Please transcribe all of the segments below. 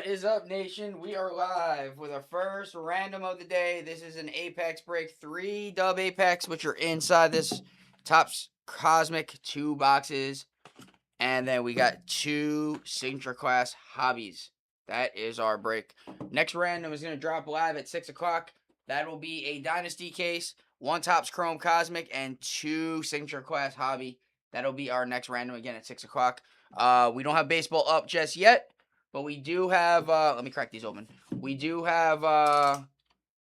What is up, nation? We are live with our first random of the day. This is an Apex break, 3 dub Apex, which are inside this Topps Cosmic 2 boxes. And then we got 2 Signature Class Hobbies. That is our break. Next random is going to drop live at 6 o'clock. That will be a Dynasty case, 1 Topps Chrome Cosmic, and 2 Signature Class Hobby. That'll be our next random again at 6 o'clock. We don't have baseball up just yet. But we do have, let me crack these open. We do have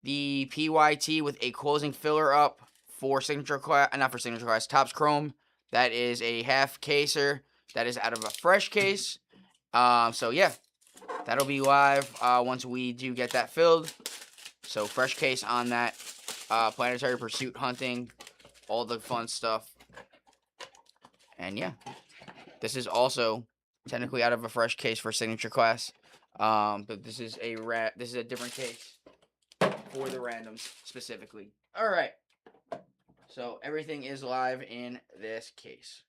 the PYT with a closing filler up for Signature Class, not for Signature Class, Topps Chrome. That is a half caser. That is out of a fresh case. So yeah, that'll be live once we do get that filled. So fresh case on that. Planetary Pursuit hunting, all the fun stuff. And yeah, this is also technically out of a fresh case for Signature Class. But this is a different case for the randoms specifically. All right. So everything is live in this case.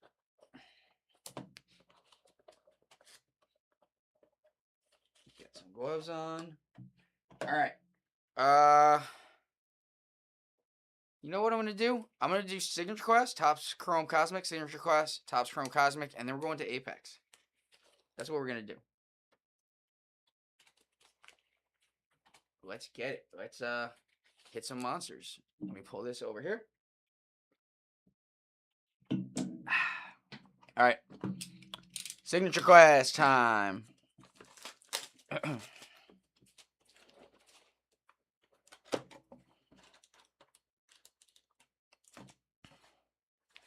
Get some gloves on. All right. You know what I'm gonna do? I'm gonna do Signature Class, Topps Chrome Cosmic, Signature Class, Topps Chrome Cosmic, and then we're going to Apex. That's what we're gonna do. Let's get it. Let's hit some monsters. Let me pull this over here. All right. Signature Class time.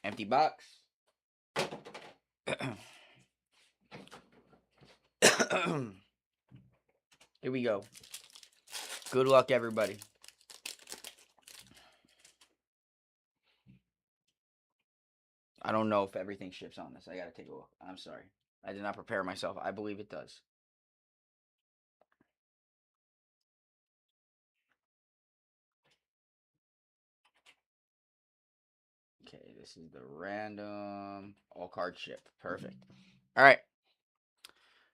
Empty box. Here we go. Good luck, everybody. I don't know if everything ships on this. I gotta take a look. I'm sorry. I did not prepare myself. I believe it does. Okay, this is the random all card ship. Perfect. All right.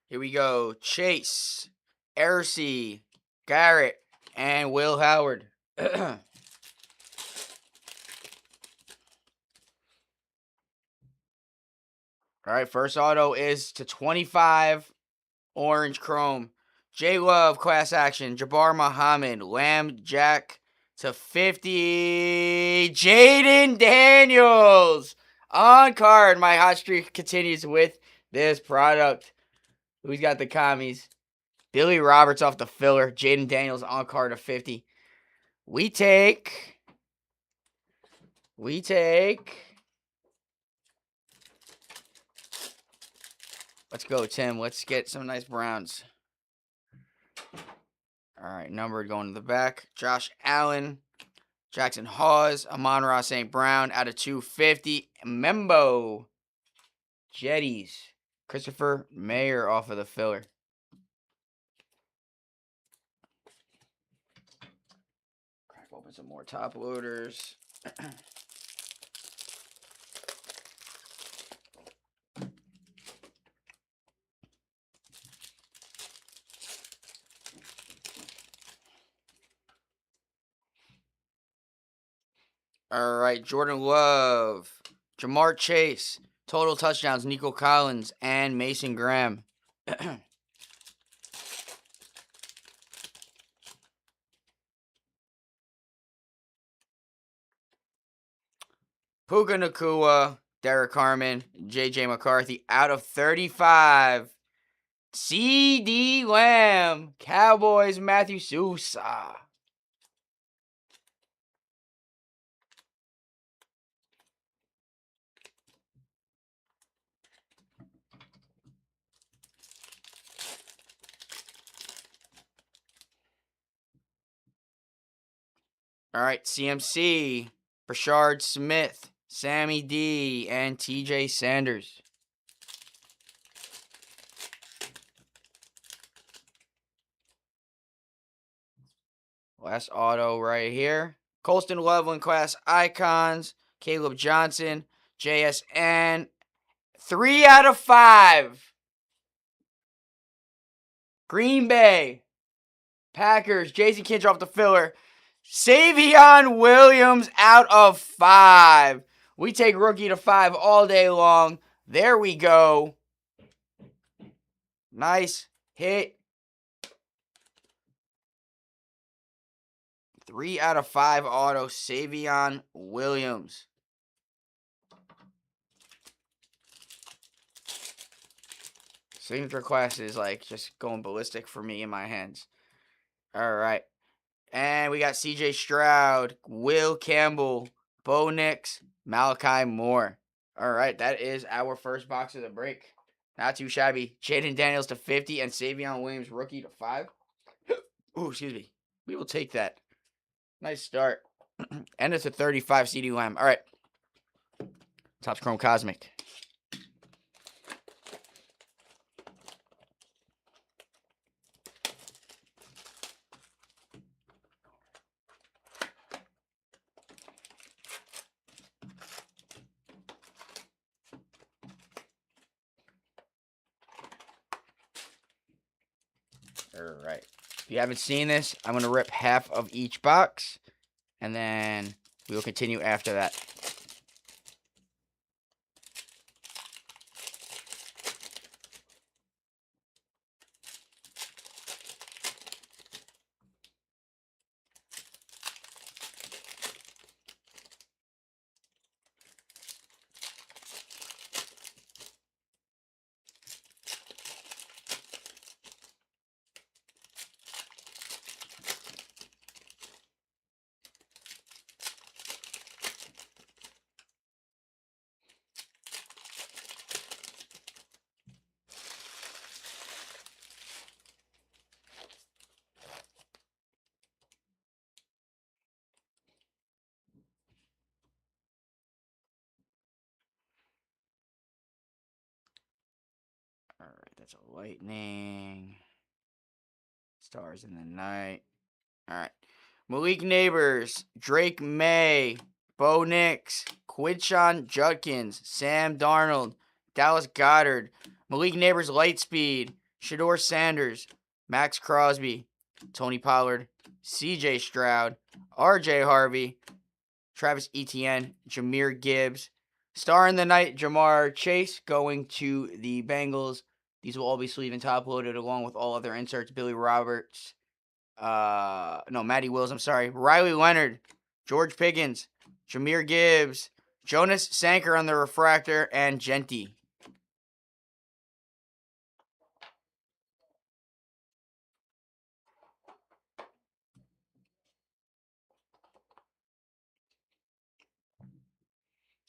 Here we go. Chase, Ersey, Garrett, and Will Howard. All right, first auto is to 25, Orange Chrome. J Love, Class Action. Jabbar Muhammad, Lamb Jack to 50. Jaden Daniels on card. My hot streak continues with this product. Who's got the commies? Billy Roberts off the filler. Jaden Daniels on card to 50. We take. Let's go, Tim. Let's get some nice Browns. All right, numbered going to the back. Josh Allen, Jackson Hawes, Amon-Ra St. Brown out of 250. Membo, Jetties, Christopher Mayer off of the filler. Crack open some more top loaders. All right, Jordan Love, Jamar Chase, total touchdowns, Nico Collins, and Mason Graham. Puka Nacua, Derek Harmon, J.J. McCarthy out of 35. C.D. Lamb, Cowboys, Matthew Sousa. All right, CMC, Brashard Smith, Sammy D, and TJ Sanders. Last auto right here. Colston Loveland Class Icons, Caleb Johnson, JSN. 3 out of 5. Green Bay Packers, Jason Kinch off the filler. Savion Williams out of 5. We take rookie to 5 all day long. There we go. Nice hit. 3 out of 5 auto, Savion Williams. Signature class is like just going ballistic for me in my hands. All right. And we got CJ Stroud, Will Campbell, Bo Nix, Malachi Moore. All right. That is our first box of the break. Not too shabby. Jaden Daniels to 50 and Savion Williams rookie to 5. Ooh, excuse me. We will take that. Nice start. And it's a 35 CD Lamb. All right. Topps Chrome Cosmic. All right. If you haven't seen this, I'm going to rip half of each box, and then we will continue after that. All right, that's a lightning. Stars in the night. All right. Malik Neighbors, Drake May, Bo Nix, Quinshon Judkins, Sam Darnold, Dallas Goedert, Malik Neighbors Lightspeed, Shedeur Sanders, Max Crosby, Tony Pollard, CJ Stroud, RJ Harvey, Travis Etienne, Jahmyr Gibbs, Star in the Night, Jamar Chase going to the Bengals. These will all be sleeve and top loaded along with all other inserts. Billy Roberts. Matty Wills, I'm sorry. Riley Leonard. George Pickens. Jahmyr Gibbs. Jonas Sanker on the refractor. And Genty.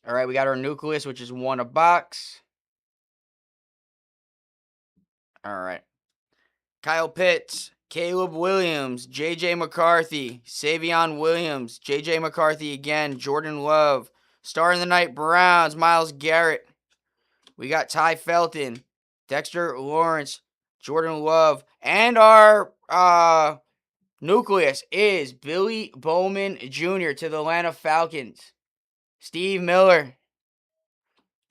All right, we got our nucleus, which is 1 a box. All right. Kyle Pitts, Caleb Williams, J.J. McCarthy, Savion Williams, J.J. McCarthy again, Jordan Love, Star in the Night Browns, Myles Garrett. We got Ty Felton, Dexter Lawrence, Jordan Love, and our nucleus is Billy Bowman Jr. to the Atlanta Falcons, Steve Miller,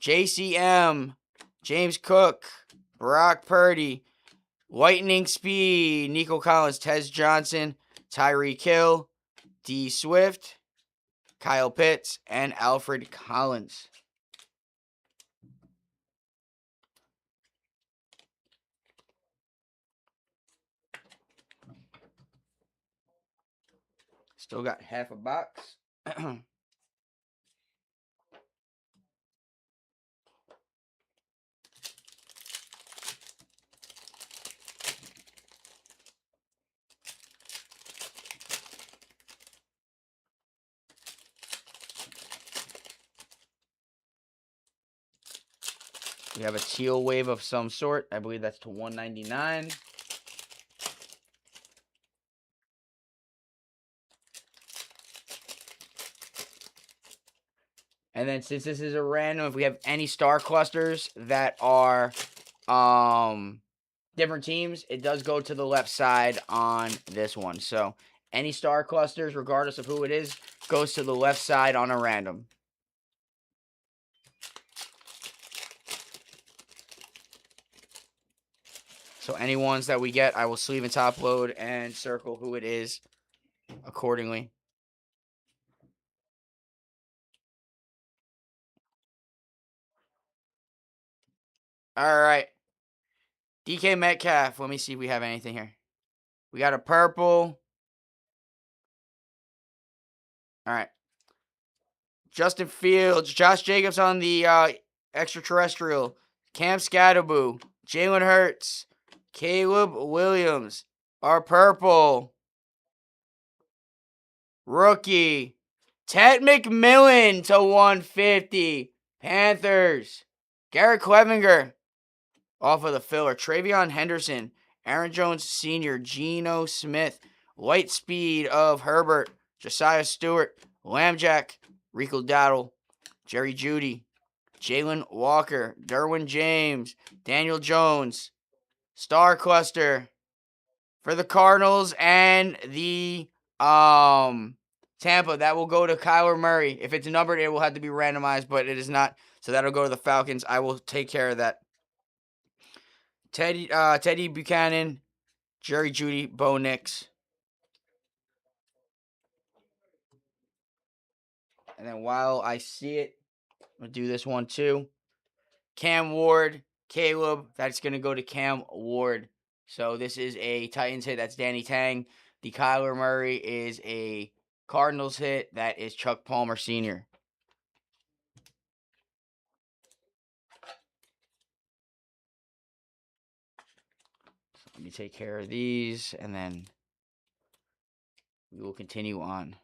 JCM, James Cook, Brock Purdy, Lightning Speed, Nico Collins, Tez Johnson, Tyreek Hill, D. Swift, Kyle Pitts, and Alfred Collins. Still got half a box. We have a teal wave of some sort. I believe that's to 199. And then since this is a random, if we have any star clusters that are different teams, it does go to the left side on this one. So any star clusters, regardless of who it is, goes to the left side on a random. So any ones that we get, I will sleeve and top load and circle who it is accordingly. All right. DK Metcalf. Let me see if we have anything here. We got a purple. All right. Justin Fields. Josh Jacobs on the extraterrestrial. Cam Scatterboo. Jalen Hurts. Caleb Williams. Our purple. Rookie. Ted McMillan to 150. Panthers. Garrett Clevinger. Off of the filler. Travion Henderson. Aaron Jones Sr. Geno Smith. Light speed of Herbert. Josiah Stewart. Lambjack. Rico Dowdle. Jerry Jeudy. Jalen Walker. Derwin James. Daniel Jones. Star Cluster. For the Cardinals and the Tampa, that will go to Kyler Murray. If it's numbered, it will have to be randomized, but it is not. So that'll go to the Falcons. I will take care of that. Teddy Buchanan, Jerry Jeudy, Bo Nix. And then while I see it, I'm going to do this one too. Cam Ward, Caleb, that's going to go to Cam Ward. So this is a Titans hit. That's Danny Tang. The Kyler Murray is a Cardinals hit. That is Chuck Palmer Sr. So let me take care of these, and then we will continue on.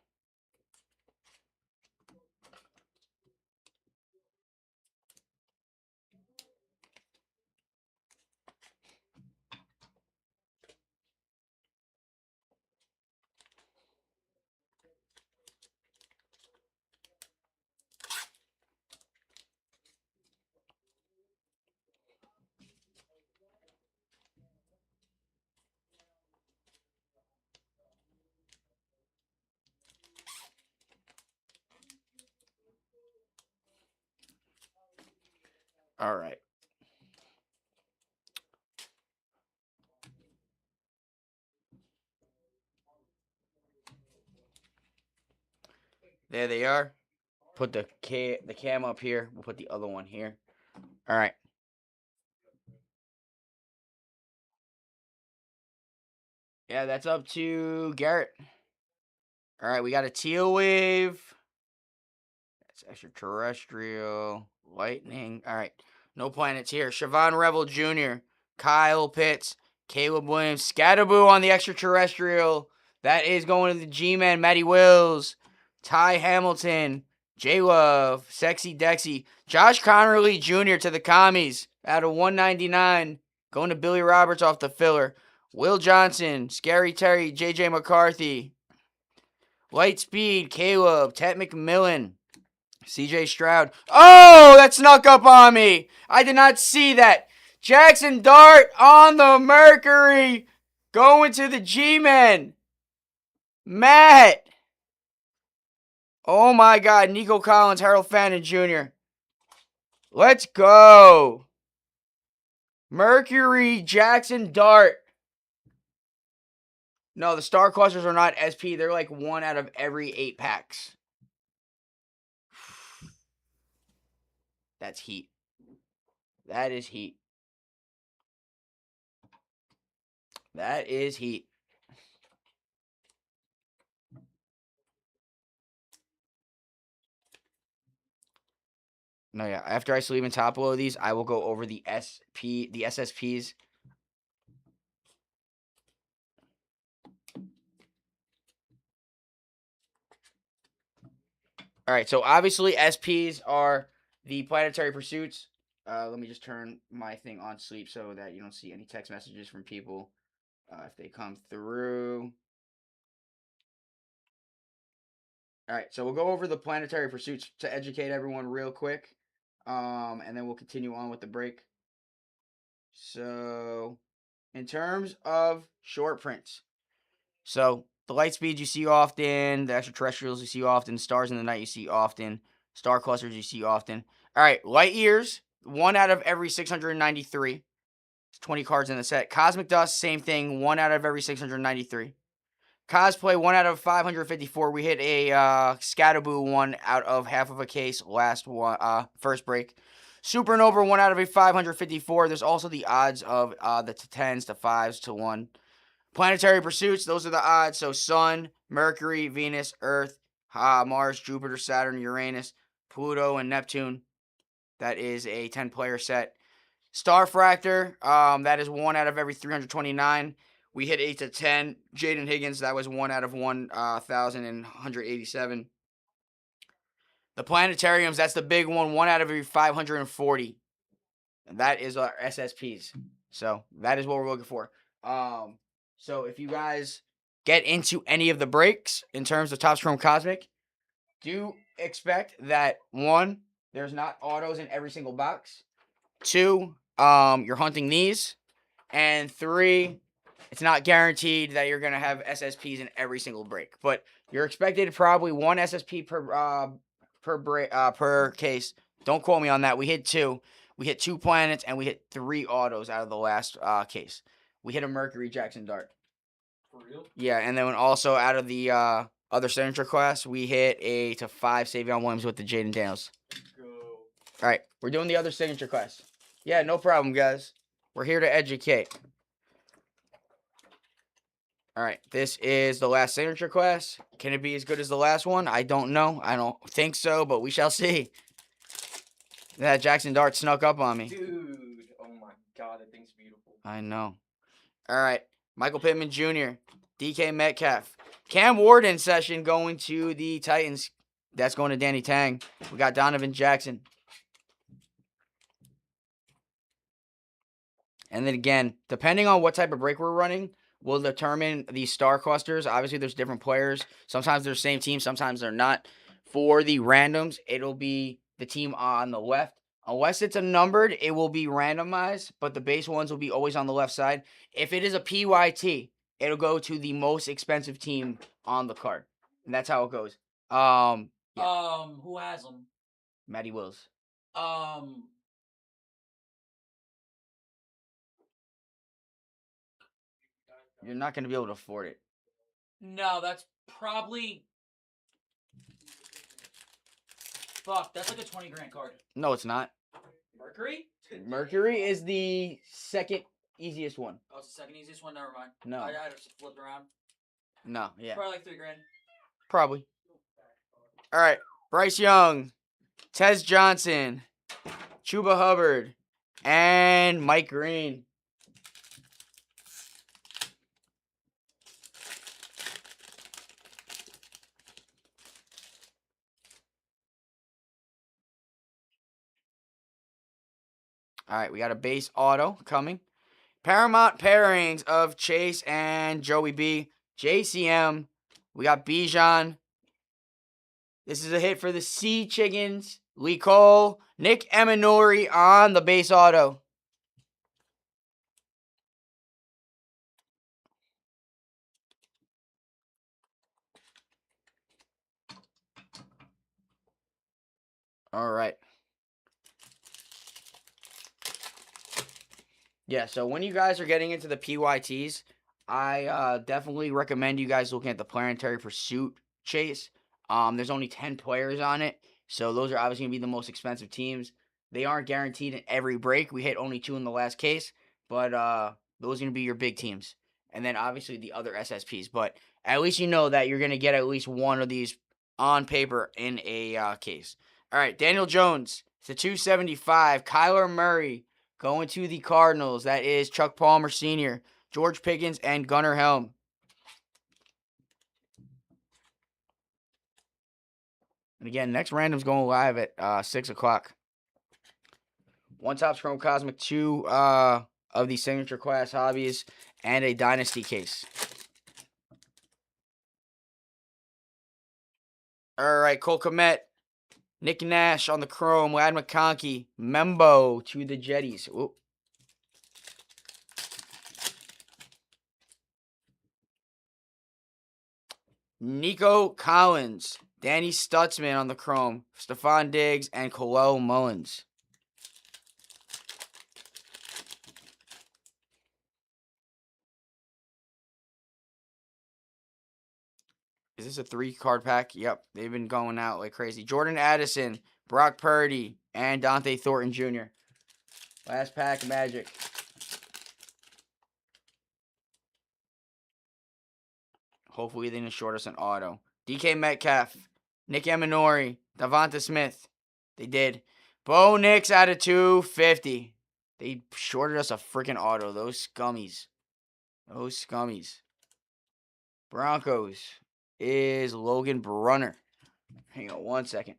All right. There they are. Put the cam up here. We'll put the other one here. All right. Yeah, that's up to Garrett. All right, we got a teal wave. That's extraterrestrial. Lightning. All right. No planets here. Siobhan Revel Jr., Kyle Pitts, Caleb Williams, Scatterboo on the extraterrestrial. That is going to the G-Man, Matty Wills, Ty Hamilton, J Love, Sexy Dexy, Josh Connerly Jr. to the commies out of 199. Going to Billy Roberts off the filler. Will Johnson, Scary Terry, JJ McCarthy, Light Speed, Caleb, Ted McMillan, CJ Stroud. Oh, that snuck up on me. I did not see that. Jackson Dart on the Mercury. Going to the G-Men. Matt. Oh my God. Nico Collins, Harold Fannin Jr. Let's go. Mercury, Jackson Dart. No, the Star Clusters are not SP. They're like 1 out of every 8 packs. That's heat. That is heat. That is heat. No, yeah. After I sleeve and top load these, I will go over the SSPs. All right, so obviously SPs are the planetary pursuits. Let me just turn my thing on sleep so that you don't see any text messages from people if they come through. All right, so we'll go over the planetary pursuits to educate everyone real quick, and then we'll continue on with the break. So, in terms of short prints, so the light speed you see often, the extraterrestrials you see often, stars in the night you see often, star clusters you see often. All right, light years, 1 out of every 693. 20 cards in the set. Cosmic Dust, same thing. 1 out of every 693. Cosplay, 1 out of 554. We hit a Scatterboo 1 out of half of a case first break. Supernova, 1 out of a 554. There's also the odds of the 10s, the 5s to 1. Planetary Pursuits, those are the odds. So Sun, Mercury, Venus, Earth, Mars, Jupiter, Saturn, Uranus, Pluto, and Neptune. That is a 10-player set. Starfractor, that is 1 out of every 329. We hit 8 to 10. Jaden Higgins, that was 1 out of 1,187. The Planetariums, that's the big one, 1 out of every 540. And that is our SSPs. So that is what we're looking for. So if you guys get into any of the breaks in terms of Topps Chrome Cosmic, do expect that 1, there's not autos in every single box. 2, you're hunting these. And 3, it's not guaranteed that you're going to have SSPs in every single break. But you're expected probably 1 SSP per case. Don't quote me on that. We hit 2. We hit 2 planets, and we hit 3 autos out of the last case. We hit a Mercury Jackson Dart. For real? Yeah, and then also out of the other signature class, we hit a to 5 Savion Williams with the Jaden Daniels. Go. All right, we're doing the other signature class. Yeah, no problem, guys. We're here to educate. All right, this is the last signature class. Can it be as good as the last one? I don't know. I don't think so, but we shall see. That Jackson Dart snuck up on me. Dude, oh my god, that thing's beautiful. I know. All right, Michael Pittman Jr., DK Metcalf. Cam Warden session going to the Titans. That's going to Danny Tang. We got Donovan Jackson. And then again, depending on what type of break we're running, will determine the star clusters. Obviously, there's different players. Sometimes they're the same team. Sometimes they're not. For the randoms, it'll be the team on the left. Unless it's a numbered, it will be randomized, but the base ones will be always on the left side. If it is a PYT, it'll go to the most expensive team on the card. And that's how it goes. Yeah. Who has them? Matty Wills. You're not going to be able to afford it. No, that's probably... Fuck, that's like a 20 grand card. No, it's not. Mercury? Mercury is the second easiest one. Oh, it's the second easiest one? Never mind. No. I had to flip around. No, yeah. Probably like 3 grand. Probably. All right. Bryce Young, Tez Johnson, Chuba Hubbard, and Mike Green. All right, we got a base auto coming. Paramount pairings of Chase and Joey B. JCM. We got Bijan. This is a hit for the Sea Chickens. Lee Cole. Nick Emanori on the base auto. All right. Yeah, so when you guys are getting into the PYTs, I definitely recommend you guys looking at the Planetary Pursuit Chase. There's only 10 players on it, so those are obviously going to be the most expensive teams. They aren't guaranteed in every break. We hit only 2 in the last case, but those are going to be your big teams. And then obviously the other SSPs, but at least you know that you're going to get at least one of these on paper in a case. All right, Daniel Jones, it's a 275. Kyler Murray. Going to the Cardinals, that is Chuck Palmer Sr., George Pickens, and Gunnar Helm. And again, next random's going live at 6 o'clock. 1 Topps Chrome Cosmic, 2 of the signature class hobbies, and a dynasty case. All right, Cole Kmet, Nick Nash on the Chrome, Lad McConkey, Membo to the Jetties. Ooh. Nico Collins, Danny Stutzman on the Chrome, Stephon Diggs, and Khalil Mullins. Is this a 3-card pack? Yep. They've been going out like crazy. Jordan Addison, Brock Purdy, and Dante Thornton Jr. Last pack, Magic. Hopefully they didn't short us an auto. DK Metcalf, Nick Eminori, Devonta Smith. They did. Bo Nix out of 250. They shorted us a freaking auto. Those scummies. Those scummies. Broncos is Logan Brunner. Hang on 1 second.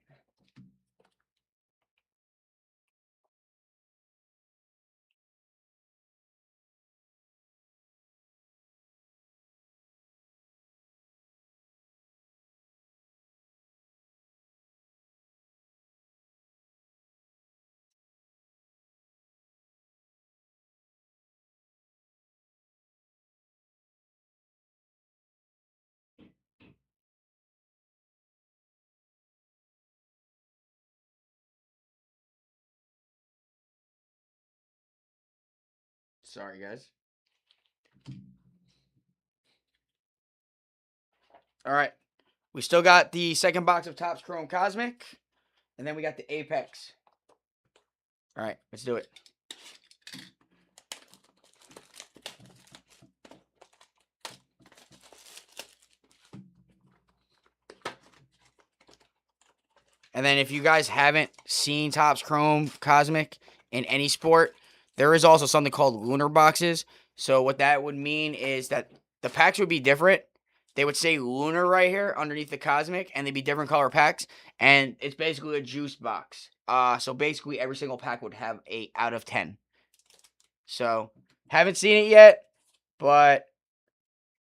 Sorry, guys. All right. We still got the second box of Topps Chrome Cosmic. And then we got the Apex. All right. Let's do it. And then if you guys haven't seen Topps Chrome Cosmic in any sport, there is also something called lunar boxes. So what that would mean is that the packs would be different. They would say lunar right here underneath the Cosmic, and they'd be different color packs. And it's basically a juice box. So basically every single pack would have 8 out of 10. So haven't seen it yet, but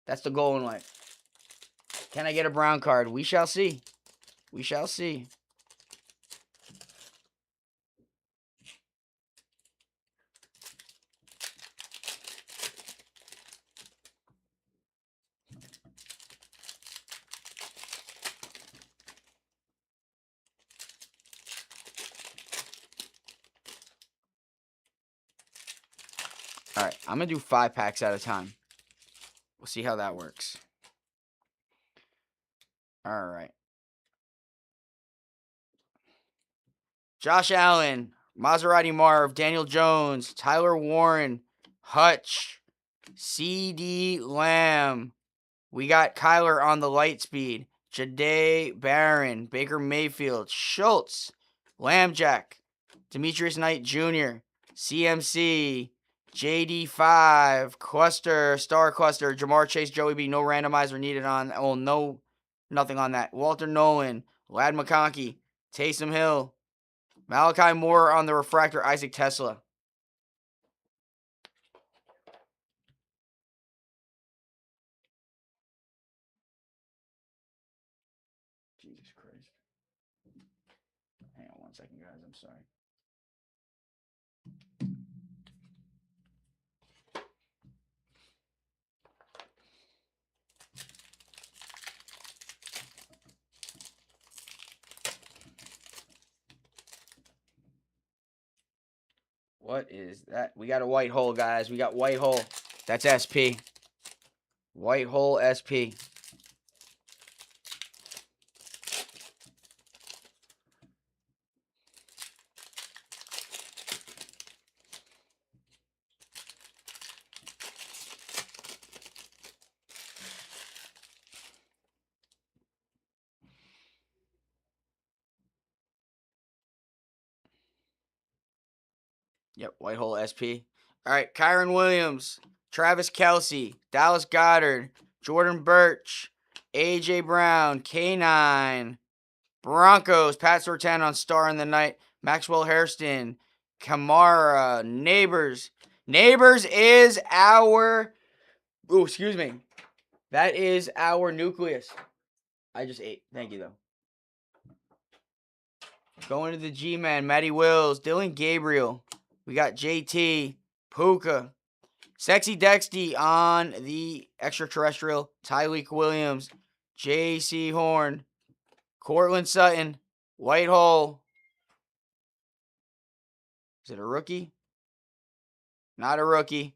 that's the goal in life. Can I get a brown card? We shall see. We shall see. All right, I'm going to do 5 packs at a time. We'll see how that works. All right. Josh Allen, Maserati Marv, Daniel Jones, Tyler Warren, Hutch, CD Lamb. We got Kyler on the light speed. Jahdae Barron, Baker Mayfield, Schultz, Lambjack, Demetrius Knight Jr., CMC, JD5, Cluster, Star Cluster, Jamar Chase, Joey B. No randomizer needed on. Oh, no, nothing on that. Walter Nolan, Lad McConkey, Taysom Hill, Malachi Moore on the refractor, Isaac Tesla. Jesus Christ. Hang on 1 second, guys. I'm sorry. What is that? We got a white hole, guys. We got white hole. That's SP. White hole SP. Yep, white hole SP. All right, Kyron Williams, Travis Kelce, Dallas Goedert, Jordan Birch, AJ Brown, K9, Broncos, Pat Surtain on Star in the Night, Maxwell Hairston, Kamara, Neighbors. Neighbors is our, oh, excuse me. That is our nucleus. I just ate. Thank you, though. Going to the G-Man, Matty Wills, Dylan Gabriel. We got JT, Puka, Sexy Dexty on the extraterrestrial, Tyreek Williams, J.C. Horn, Cortland Sutton, White Hole. Is it a rookie? Not a rookie.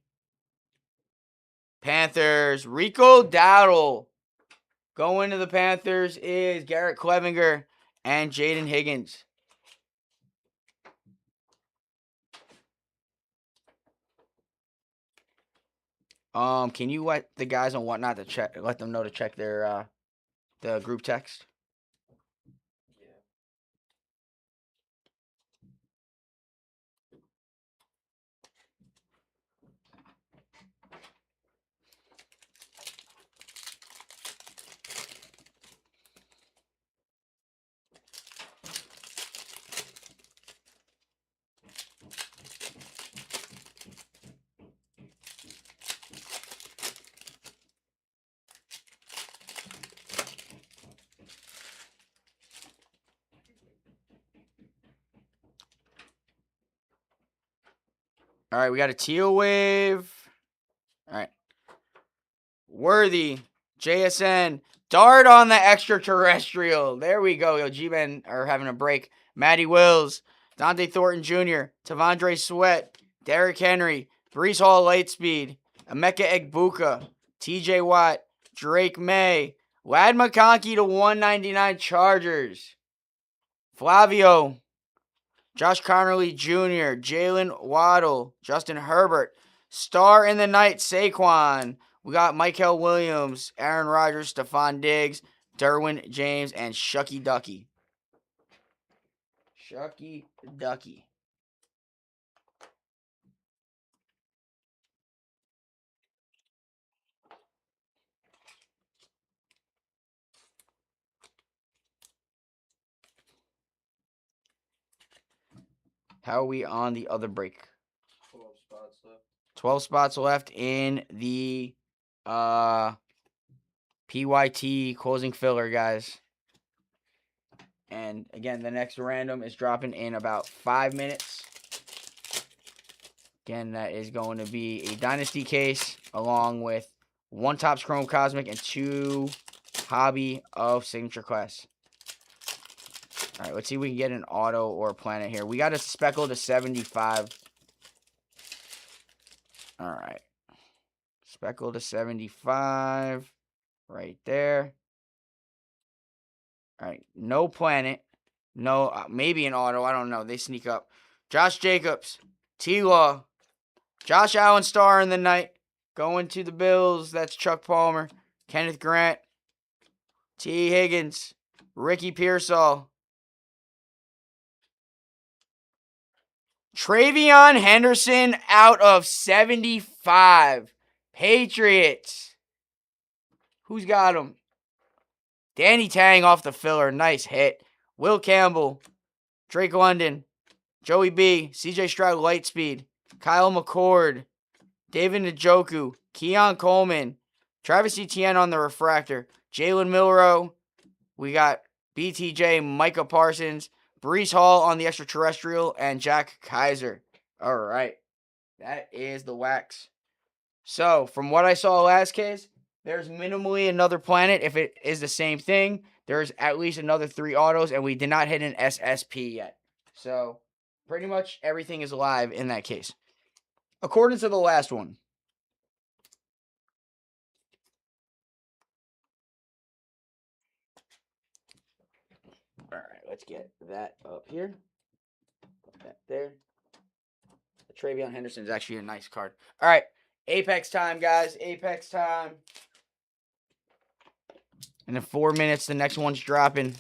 Panthers, Rico Dowdle. Going to the Panthers is Garrett Clevinger and Jaden Higgins. Can you let the guys on whatnot to check? Let them know to check their the group text. Yeah. All right, we got a teal wave. All right. Worthy, JSN, Dart on the extraterrestrial. There we go. Yo, G-Men are having a break. Matty Wills, Dante Thornton Jr., Tavondre Sweat, Derrick Henry, Brees Hall Lightspeed, Emeka Egbuka, TJ Watt, Drake May, Lad McConkey to 199 Chargers, Flavio, Josh Connerly Jr., Jalen Waddle, Justin Herbert, Star in the Night Saquon. We got Michael Williams, Aaron Rodgers, Stephon Diggs, Derwin James, and Shucky Ducky. Shucky Ducky. How are we on the other break? 12 spots left. 12 spots left in the PYT closing filler, guys. And again, the next random is dropping in about 5 minutes. Again, that is going to be a Dynasty case along with 1 Topps Chrome Cosmic and 2 Hobby of Signature Class. All right, let's see if we can get an auto or a planet here. We got a Speckle to 75. All right. Speckle to 75. Right there. All right. No planet. No, maybe an auto. I don't know. They sneak up. Josh Jacobs. T-Law. Josh Allen Star in the night. Going to the Bills. That's Chuck Palmer. Kenneth Grant. T. Higgins. Ricky Pearsall. Travion Henderson out of 75. Patriots. Who's got him? Danny Tang off the filler. Nice hit. Will Campbell. Drake London. Joey B. CJ Stroud Lightspeed. Kyle McCord. David Njoku. Keon Coleman. Travis Etienne on the refractor. Jalen Milrow. We got BTJ, Micah Parsons. Brees Hall on the extraterrestrial, and Jack Kaiser. All right. That is the wax. So, from what I saw last case, there's minimally another planet. If it is the same thing, there's at least another 3 autos, and we did not hit an SSP yet. So, pretty much everything is alive in that case. According to the last one. All right, let's get that up here. Put that there. The Travion Henderson is actually a nice card. All right, Apex time, guys. Apex time. And in 4 minutes, the next one's dropping.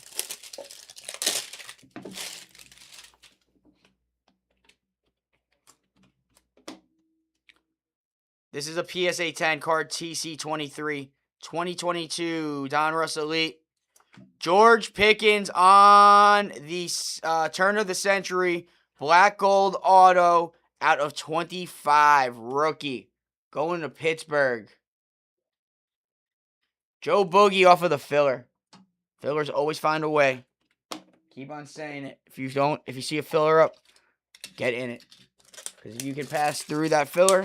This is a PSA 10 card, TC23, 2022, Donruss Elite. George Pickens on the turn of the century, black gold auto out of 25, rookie, going to Pittsburgh. Joe Boogie off of the filler. Fillers always find a way. Keep on saying it. If you see a filler up, get in it. Because if you can pass through that filler,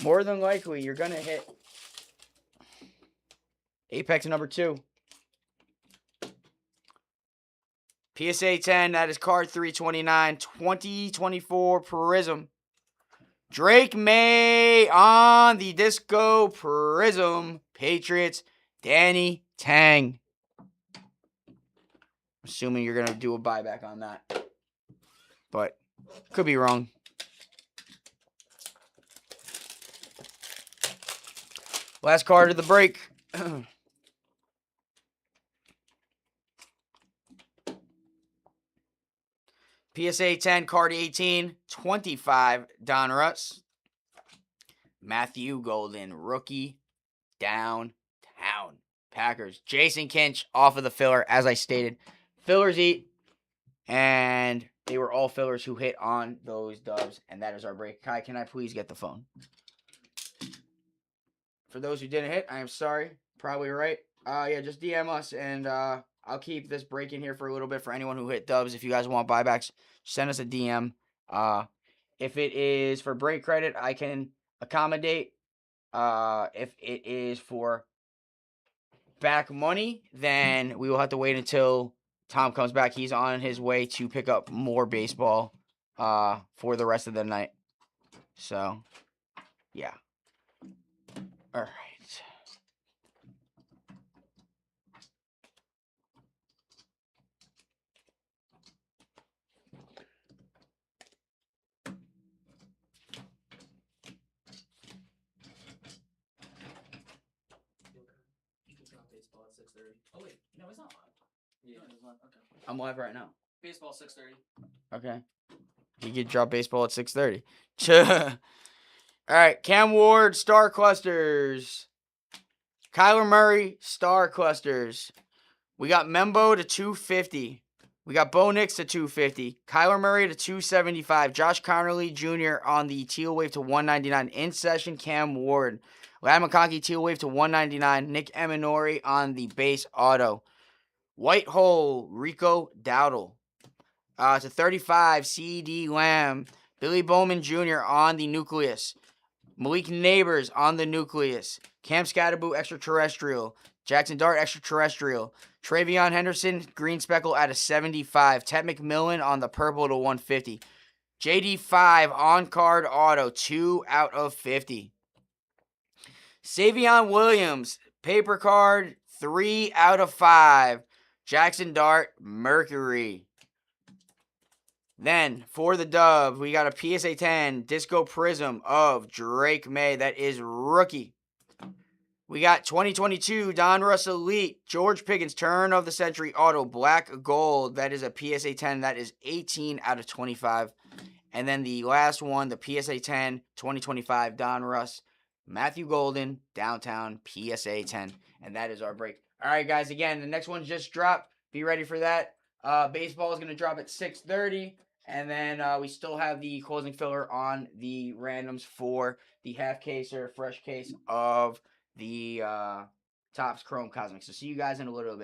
more than likely you're going to hit. Apex number 2. PSA 10, that is card 329, 2024 Prism. Drake May on the Disco Prism. Patriots. Danny Tang. Assuming you're going to do a buyback on that. But could be wrong. Last card of the break. PSA 10, card 18, 25, Donruss. Matthew Golden, rookie, downtown. Packers. Jason Kinch off of the filler, as I stated. Fillers eat, and they were all fillers who hit on those dubs, and that is our break. Kai, can I please get the phone? For those who didn't hit, I am sorry. Probably right. Yeah, just DM us, and I'll keep this break in here for a little bit for anyone who hit dubs. If you guys want buybacks, send us a DM. If it is for break credit, I can accommodate. If it is for back money, then we will have to wait until Tom comes back. He's on his way to pick up more baseball for the rest of the night. So, yeah. All right. Baseball at 6:30. Oh wait, no, it's not live. Yeah. No, it's not. Okay. I'm live right now. Baseball 6:30. Okay. He could drop baseball at 6:30. All right, Cam Ward, Star Clusters. Kyler Murray, Star Clusters. We got Membo to 250. We got Bo Nix to 250. Kyler Murray to 275. Josh Connerly Jr. on the teal wave to 199. In session, Cam Ward. Lad McConkey teal wave to 199. Nick Eminori on the base auto. White hole, Rico Dowdle. To 35, C.D. Lamb. Billy Bowman Jr. on the nucleus. Malik Neighbors on the nucleus. Cam Scatterboo extraterrestrial. Jackson Dart extraterrestrial. Travion Henderson green speckle at a 75. Ted McMillan on the purple to 150. JD5 on card auto 2 out of 50. Savion Williams paper card 3 out of 5. Jackson Dart Mercury. Then, for the dub, we got a PSA 10 Disco Prism of Drake May. That is rookie. We got 2022 Donruss Elite George Pickens Turn of the Century Auto Black Gold. That is a PSA 10. That is 18 out of 25. And then the last one, the PSA 10 2025 Donruss Matthew Golden Downtown PSA 10. And that is our break. All right, guys. Again, the next one just dropped. Be ready for that. Baseball is going to drop at 6:30. And then we still have the closing filler on the randoms for the half case or fresh case of the Topps Chrome Cosmic. So see you guys in a little bit.